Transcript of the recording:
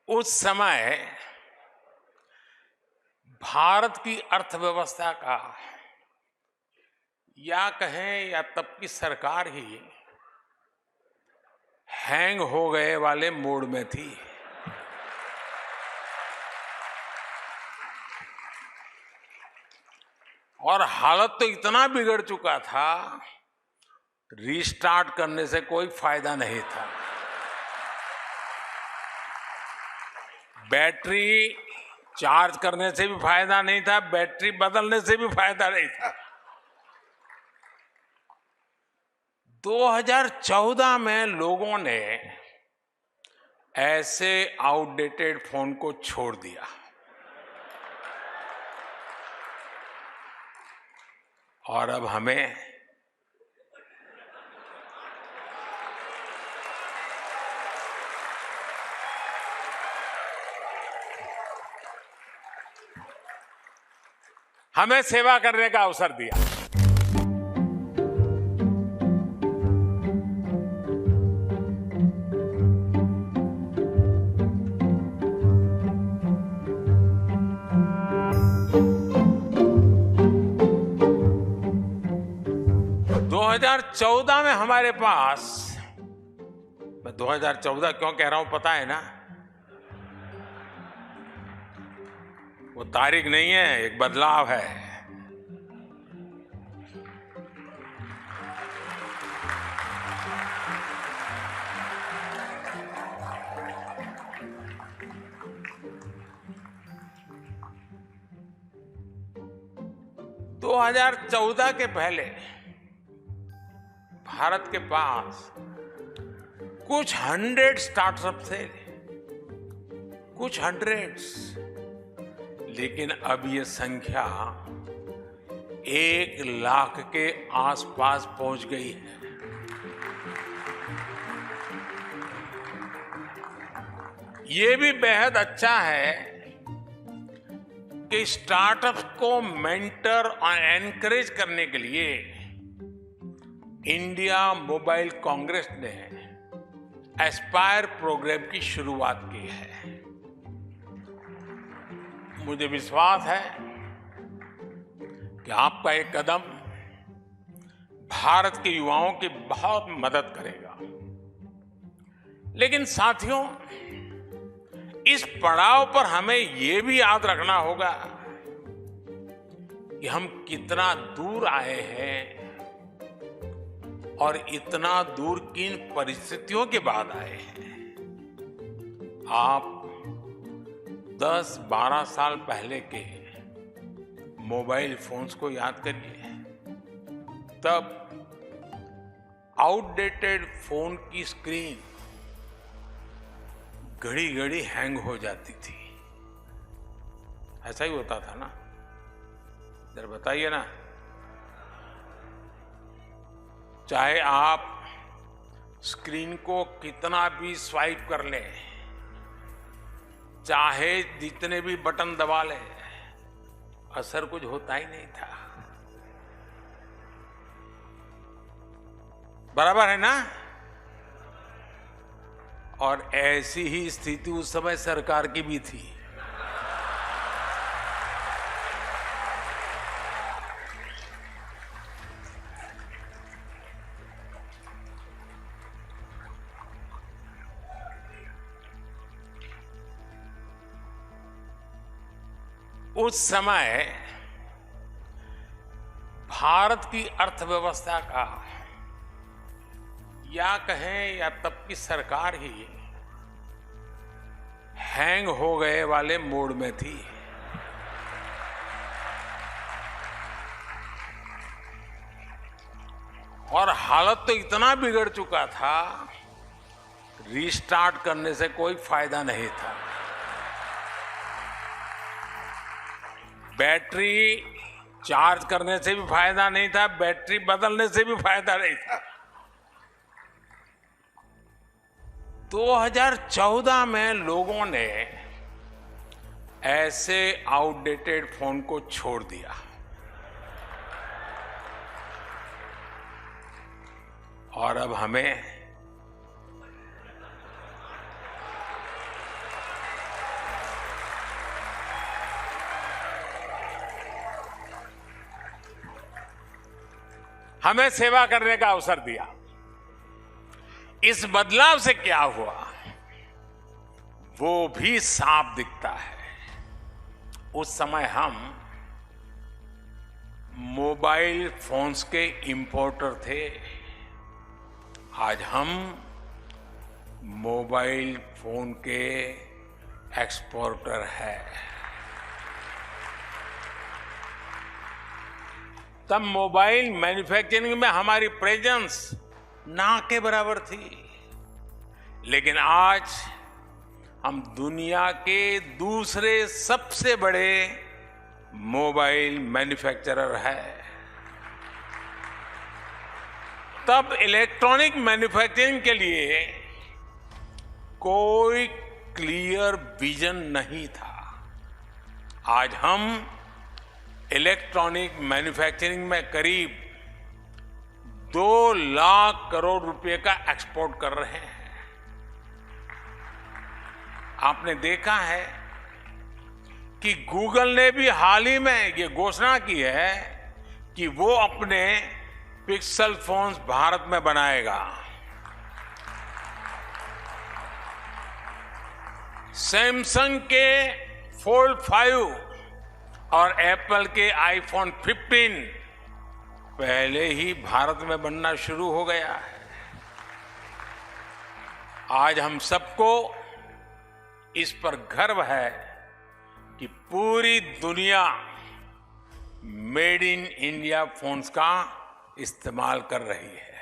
उस समय भारत की अर्थव्यवस्था का या कहें या तब की सरकार ही हैंग हो गए वाले मोड में थी। और हालत तो इतना बिगड़ चुका था, रीस्टार्ट करने से कोई फायदा नहीं था। बैटरी चार्ज करने से भी फायदा नहीं था, बैटरी बदलने से भी फायदा नहीं था। 2014 में लोगों ने ऐसे आउटडेटेड फोन को छोड़ दिया और अब हमें सेवा करने का अवसर दिया। दो 2014 में हमारे पास, मैं 2014 क्यों कह रहा हूं पता है ना? वो तारीख नहीं है, एक बदलाव है। दो 2014 के पहले भारत के पास कुछ 100 स्टार्टअप थे, कुछ 100, लेकिन अब ये संख्या 1 लाख के आसपास पहुंच गई है। ये भी बेहद अच्छा है कि स्टार्टअप्स को मेंटर और एनकरेज करने के लिए इंडिया मोबाइल कांग्रेस ने एस्पायर प्रोग्राम की शुरुआत की है। मुझे विश्वास है कि आपका एक कदम भारत के युवाओं की बहुत मदद करेगा। लेकिन साथियों, इस पड़ाव पर हमें यह भी याद रखना होगा कि हम कितना दूर आए हैं और इतना दूर किन परिस्थितियों के बाद आए हैं। आप 10-12 साल पहले के मोबाइल फोन्स को याद करिए। तब आउटडेटेड फोन की स्क्रीन घड़ी घड़ी हैंग हो जाती थी। ऐसा ही होता था ना? जरा बताइए ना। चाहे आप स्क्रीन को कितना भी स्वाइप कर लें, चाहे जितने भी बटन दबा लें, असर कुछ होता ही नहीं था। बराबर है ना? और ऐसी ही स्थिति उस समय सरकार की भी थी। उस समय भारत की अर्थव्यवस्था का या कहें या तब की सरकार ही हैंग हो गए वाले मोड में थी। और हालत तो इतना बिगड़ चुका था, रीस्टार्ट करने से कोई फायदा नहीं था। बैटरी चार्ज करने से भी फायदा नहीं था, बैटरी बदलने से भी फायदा नहीं था। 2014 में लोगों ने ऐसे आउटडेटेड फोन को छोड़ दिया और अब हमें हमें सेवा करने का अवसर दिया। इस बदलाव से क्या हुआ वो भी साफ दिखता है। उस समय हम मोबाइल फोन्स के इंपोर्टर थे, आज हम मोबाइल फोन के एक्सपोर्टर है। तब मोबाइल मैन्युफैक्चरिंग में हमारी प्रेजेंस ना के बराबर थी, लेकिन आज हम दुनिया के दूसरे सबसे बड़े मोबाइल मैन्युफैक्चरर है। तब इलेक्ट्रॉनिक मैन्युफैक्चरिंग के लिए कोई क्लियर विजन नहीं था। आज हम इलेक्ट्रॉनिक मैन्युफैक्चरिंग में करीब 2 लाख करोड़ रुपए का एक्सपोर्ट कर रहे हैं। आपने देखा है कि गूगल ने भी हाल ही में ये घोषणा की है कि वो अपने पिक्सल फोन्स भारत में बनाएगा। सैमसंग के फोल्ड 5 और एप्पल के आईफोन 15 पहले ही भारत में बनना शुरू हो गया है। आज हम सबको इस पर गर्व है कि पूरी दुनिया मेड इन इंडिया फोन्स का इस्तेमाल कर रही है।